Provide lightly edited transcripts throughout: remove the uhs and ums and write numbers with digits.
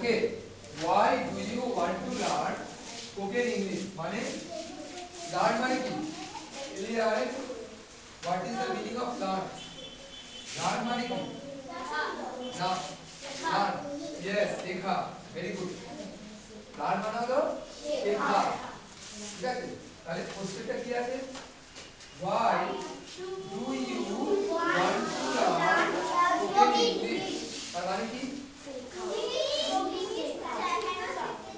Okay, why do you want to learn spoken English মানে learn মানে কি, LEARN, what is the meaning of learn? learn মানে কি না, learn, yes, শেখা, very good, learn মানে হলো শেখা, ঠিক আছে। তাহলে কোশ্চেনটা কি আছে, why do you want to learn spoken English, তার মানে কি,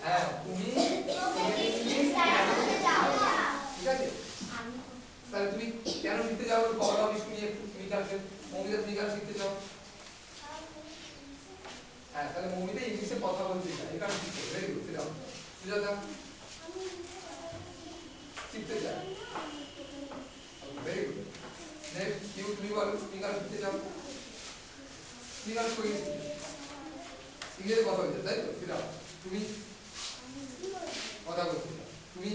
হ্যাঁ তুমি স্পোকেন ইংলিশ কেন শিখতে চাও, ঠিক আছে। তাহলে তুমি কেন শিখতে চাও বলো আমি শুনি একটু, তুমি কালকে মৌমিতা তুমি কেন শিখতে চাও, হ্যাঁ তাহলে মৌমিতা ইংলিশে কথা বলতে চায় এই কারণে শিখতে, ভেরি গুড, সেটা সুজাতা শিখতে চায়, okay very good. Next you, তুমি বলো তুমি কেন শিখতে চাও, তুমি কেন স্পোকেন শিখতে চাও, ইংরেজি কথা বলতে তাই তো, সেটা তুমি কথা বলতে চাও, তুমি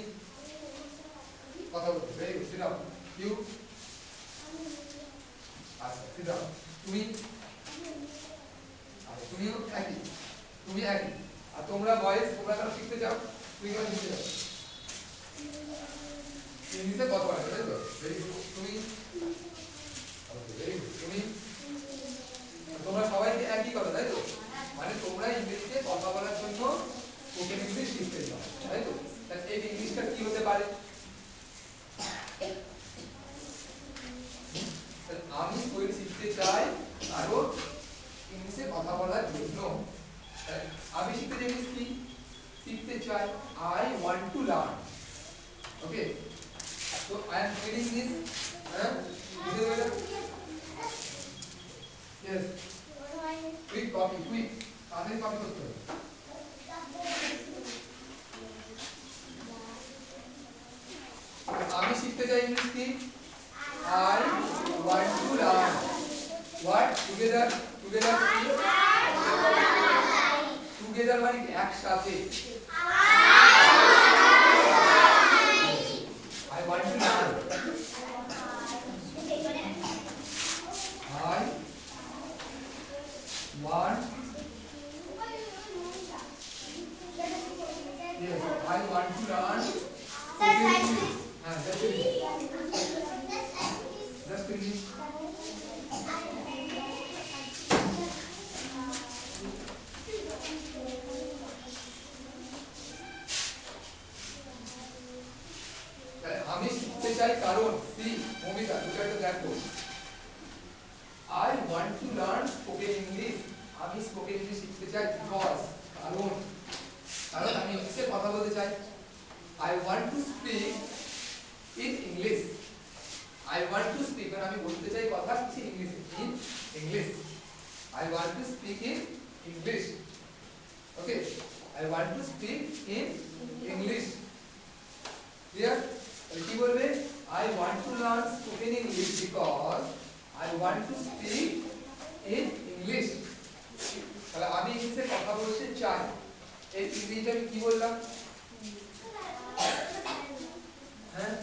কথা বলতে, ভেরি গুড, সেটা ইউ, আচ্ছা সেটা তুমি, আচ্ছা তুমিও একই, তুমি একই, আর তোমরা বয়েজ তোমরা কেন শিখতে চাও, তুমি কেন শিখতে চাও, ইংলিশে কথা বলা তাই তো, ভেরি গুড, তুমি, ওকে ভেরি গুড, তুমি, তোমরা সবাই একই কথা তাই তো, মানে তোমরা ইংরেজিতে কথা বলার জন্য স্পোকেন ইংলিশ শিখতে চাও তাই তো। তাহলে এই ইংলিশটা কি হতে পারে, তাহলে আমি স্পোকেন শিখতে চাই কারণ ইংলিশে কথা বলার জন্য, আমি শিখতে চাই ইংলিশ কি, শিখতে চাই, I want to learn, okay, so I am feeling this, হ্যাঁ বুঝে গেলে, yes, কুইক কপি, কুইক তাড়াতাড়ি কপি করতে হবে, আমি শিখতে চাই ইংলিশ কি, I want to learn, what together, together কি, together মানে কি একসাথে, I want to learn, I want, yes, I want to learn spoken English, হ্যাঁ just English, just English, তাহলে আমি শিখতে চাই কারণ সি, মমিতা দুটো একটা দেখো, I want to learn spoken English, আমি স্পোকেন ইংলিশ শিখতে চাই বিকজ, কারণ, কারণ আমি ইংলিশে কথা বলতে চাই, I want to speak in English, I want to speak মানে আমি বলতে চাই কথা কিছু ইংলিশে, in English, I want to speak in English, okay, I want to speak in English, clear, তাহলে কি বলবে, I want to learn spoken English because I want to speak in English, তাহলে আমি ইংলিশে কথা বলতে চাই, এই ইংরেজিটা আমি কি বললাম, হ্যাঁ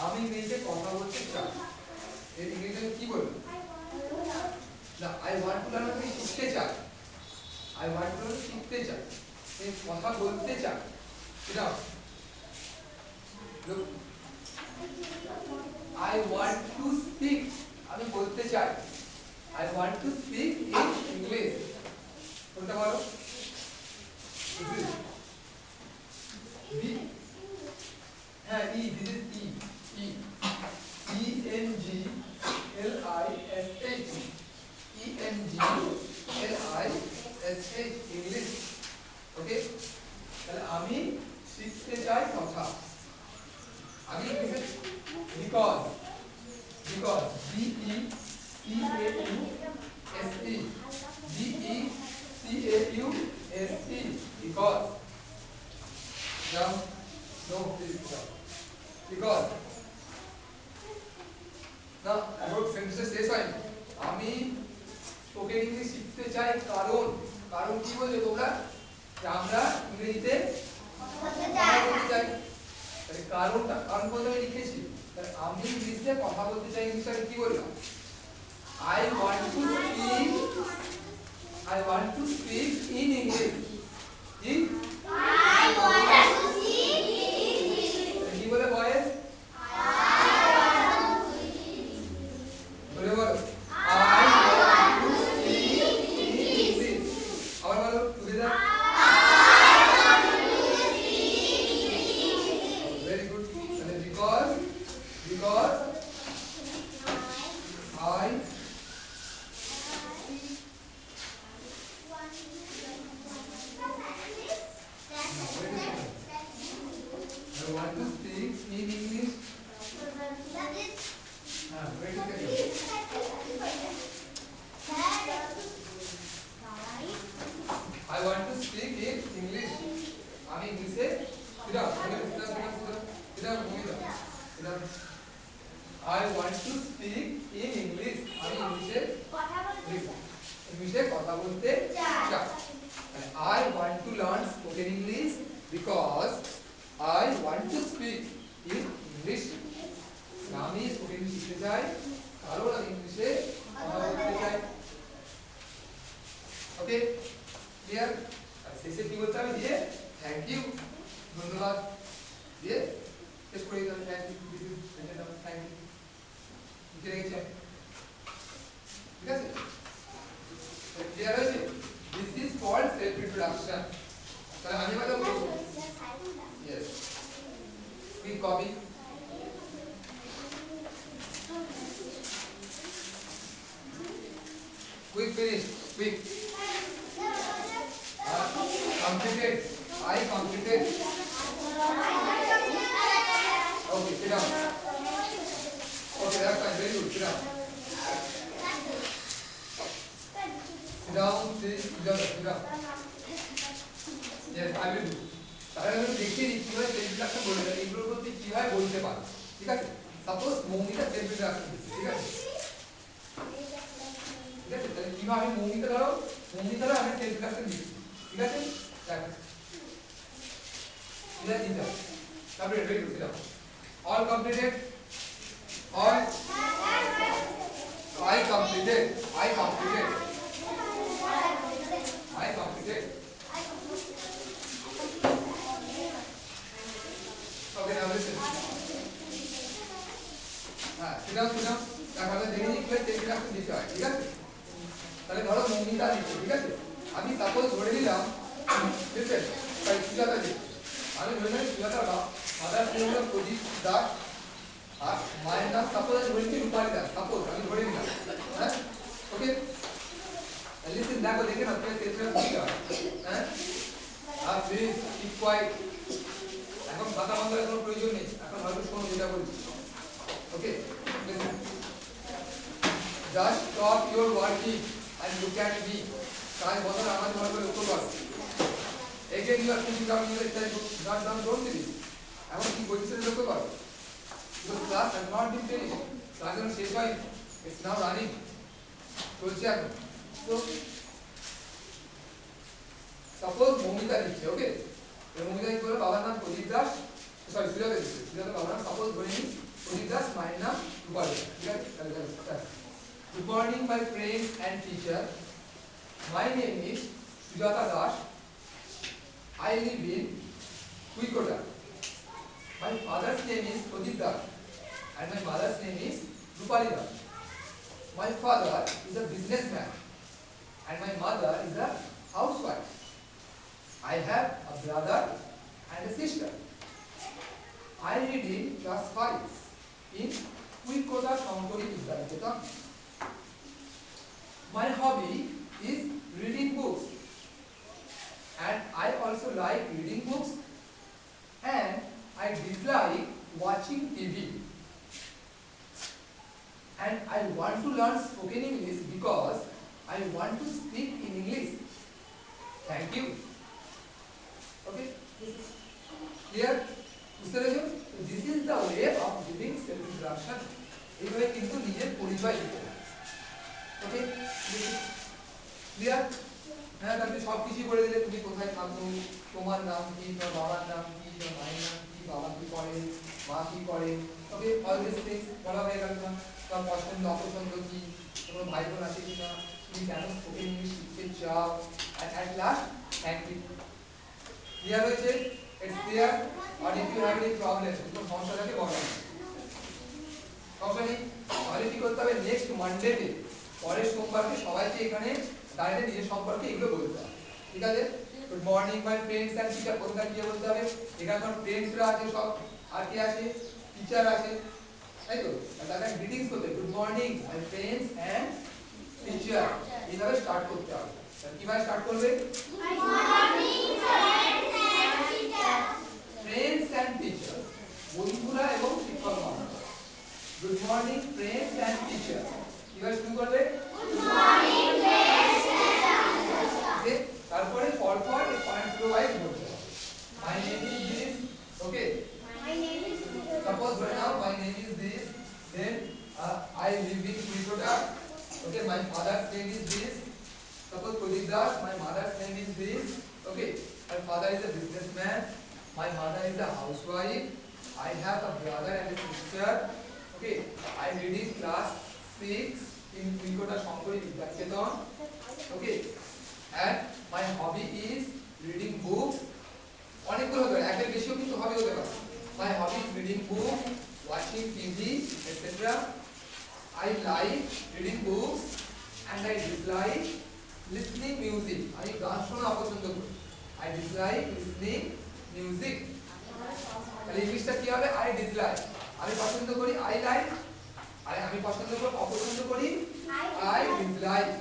আমি ইংরেজিতে কথা বলতে চাই, এই ইংরেজিতে আমি কি বললাম, না আই ওয়ান্ট টু লার্ন আমি শিখতে চাই, আই ওয়ান্ট টু লার্ন শিখতে চাই, এই কথা বলতে চাই, এটা look, I want to speak আমি বলতে চাই, I want to speak in English, কোনটা বলো, বি, হ্যাঁ E, this is E, E, E N G L I S H, E N G L I S H, English, okay, তাহলে আমি শিখতে চাই কথা, আমি ইংলিশে, because, because B E C A U S E, B E C A U S E, because, যাও no please যাও, because, না এখন সেন্টেন্সটা শেষ হয়নি, আমি স্পোকেন ইংলিশ শিখতে চাই কারণ, কারণ কি বলছো তোমরা, যে আমরা ইংরেজিতে কথা বলতে চাই, তাহলে কারণটা, কারণ বলতে আমি লিখেছি, তাহলে আমি ইংলিশে কথা বলতে চাই, ইংলিশে আমি কি বললাম, I want to speak I want to speak in English. কি কি বলে বয়েস বলে বলো I want to speak in English. আবার বলো টুগেদার very good তাহলে because I no wait a second I want to speak in English wait a second I want to speak in English আমি ইংলিশে সিরাম সিরাম ভূমিকা serum I want to speak in English আমি ইংলিশে কথা বলতে চাই মানে I want to learn spoken English because I want to speak in English আমি স্পোকেন ইংলিশ শিখতে চাই কারণ আমি ইংলিশে কথা বলতে চাই ওকে ক্লিয়ার আর শেষে কি বলতে হবে দিয়ে থ্যাংক ইউ ধন্যবাদ দিয়ে শেষ করে দিতে হবে thank you this is thank you লিখে রেখেছি ঠিক আছে ক্লিয়ার হয়েছে this is called self introduction তাহলে আমি বলবো yes quick copy quick finish quick completed I completed okay sit down okay that's fine very good sit down please sit down yes I will do তাহলে আমি দেখিয়ে দিই কিভাবে self introduction বলতে হয় এগুলোর মধ্যে কিভাবে বলতে পারো ঠিক আছে সাপোজ মৌমিতা সেলফ ইন্ট্রোডাকশন দিচ্ছে ঠিক আছে ঠিক আছে তাহলে কিভাবে মৌমিতা ধরো আমি সেলফ ইন্ট্রোডাকশন দিচ্ছি ঠিক আছে দেখো ক্লিয়ার দিতে তারপরে রেডি করতে দাও all completed all I completed I completed I completed okay now listen হ্যাঁ সিধা তাহলে দেখে নিই কিভাবে সেলফ ইন্ট্রোডাকশন দিতে হয় ঠিক আছে তাহলে ধরো মৌমিতা দিচ্ছে ঠিক আছে আমি সাপোজ ধরে নিলাম লিসেন সুজাতা দিচ্ছে আমি ধরে নিলাম সুজাতা মাদার নেম হলো প্রদীপ দাস আর মায়ের নাম সাপোজ আমি ধরে নিচ্ছি রূপালী দাস সাপোজ আমি ধরে নিলাম হ্যাঁ ওকে লিসেন দেখো দেখে নাও কিভাবে সেলফ ইন্ট্রোডাকশন দিতে হয় হ্যাঁ প্লিজ কিপ কোয়াইট এখন কথা বন্ধ করার কোনো প্রয়োজন নেই এখন হয়তো শোনো যেটা বলছি ওকে listen just stop your working and look at me কাজ বন্ধ করে আমার ভালো করে লক্ষ্য করো again you are putting down your study book not down don't do this এখন কি পজিশনে লক্ষ্য করো because class has not been finished class এখন শেষ হয়নি it's now running চলছে এখন so suppose মৌমিতা দিচ্ছে ওকে এই মৌমিতা কি বলে বাবার নাম প্রদীপ দাস সরি সুজাতা দিচ্ছে সুজাতা বাবার নাম সাপোজ ধরে নিই প্রদীপ দাস মায়ের নাম রূপালী ঠিক আছে তাহলে good morning my friends and teacher my name is Sujata Das I live in Kuikota my father's name is Pradip Das and my mother's name is Rupali Das my father is a businessman and my mother is a housewife I have a brother and a sister I read in class 5 in Kuikota Shangkori Vidyalaya my hobby is reading books and I also like reading books and I dislike watching TV and I want to learn spoken English because I want to speak in English. Thank you. Okay? Clear? বুঝতে পেরেছো? So this is the way of giving self introduction. এইভাবে কিন্তু নিজের পরিচয় দিতে হয়। Okay? Clear? হ্যাঁ তাহলে সব কিছুই বলে দিলে তুমি কোথায় থাকো তোমার নাম কি তোমার বাবার নাম কি তোমার মায়ের নাম কি বাবা কি করে মা কি করে ওকে অল দিস থিংস বলা হয়ে গেল না তোমার পছন্দ অপছন্দ কি তোমার ভাই বোন আছে কিনা তুমি কেন স্পোকেন ইংলিশ শিখতে চাও, and at last thank you. Clear হয়েছে? It's clear? Or if you have any problem, কোনো সমস্যা থাকে বলো। সমস্যা নেই? তাহলে কি করতে হবে? নেক্সট মানডেতে, পরের সোমবারকে সবাইকে এখানে দাঁড়িয়ে নিজের সম্পর্কে এগুলো বলতে হবে। ঠিক আছে? Good morning my friends and teacher, কোনটা কি বলতে হবে? এখানে তোমার ফ্রেন্ডসরা আছে সব, আর কি আছে? টিচার আছে, তাই তো? তাহলে গ্রিটিংস করতে, good morning my friends and teacher, এইভাবে স্টার্ট করতে হবে। তাহলে কিভাবে স্টার্ট করবে? Good morning friends and teacher, friends and teacher, বন্ধুরা এবং শিক্ষক মহাশয়। Good morning friends and teacher, কিভাবে শুরু করবে? Good morning friends and teacher. তারপরে পরপর এই পয়েন্টগুলো ওয়াইজ বলতে হবে। My name is this, okay, my name is suppose right now my name is this, then I live in Kolkata, okay, my father's name is this, suppose Pradeep Das, my mother's name is this, okay, my father is a businessman, my mother is a housewife, I have a brother and a sister, okay, I am reading class 6 in Kolkata Shankari Vidyaniketan, okay, and my hobby is reading books, অনেকগুলো হতে পারে, একের বেশিও কিন্তু হবি হতে পারে। My hobby is reading books, watching TV, etc. I like reading books and I dislike listening music. আমি গান শোনা অপছন্দ করি। I dislike listening music. তাহলে ইংলিশটা কি হবে? I dislike, আমি পছন্দ করি I like, আমি পছন্দ করি অপছন্দ করি I dislike,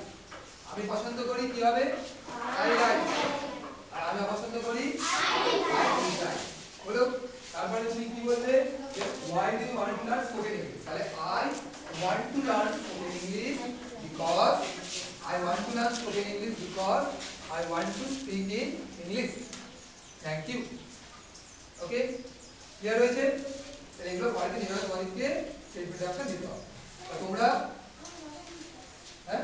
আমি পছন্দ করি কি হবে? I like, আর আমি অপছন্দ করি I dislike। বলো, তারপরে তুমি কি বলবে? Why do you want to learn spoken English? তাহলে I want to learn spoken English because I want to learn spoken English because I want to speak in English. Thank you. Okay, clear হয়েছে? তাহলে এগুলো পরে নিয়মিত তোমাদেরকে স্টেটমেন্টটা দিতে হবে। তোমরা হ্যাঁ,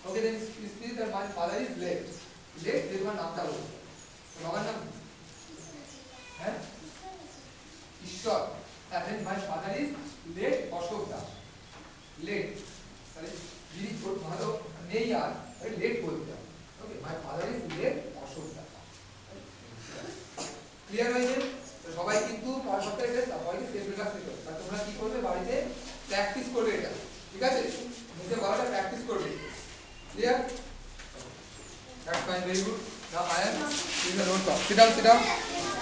okay, then speech that my father is late, late যে তোমার নামটা বলো, বাবার নাম হ্যাঁ ঈশ্বর, হ্যাঁ, then my father is late Ashok Das, late, তাহলে যিনি ভালো নেই আর লেট বলতে হবে। Okay, my father is late Ashok Das. Clear হয়েছে? তো সবাই কিন্তু পরপরটা এটা সবাইকে সেভ লেখা শিখবে, আর তোমরা কি করবে? বাড়িতে প্র্যাকটিস করবে এটা, ঠিক আছে? মুখে বলাটা প্র্যাকটিস করবে। Clear? That's fine, very good. Now I am doing the roll call. Sit down, sit down.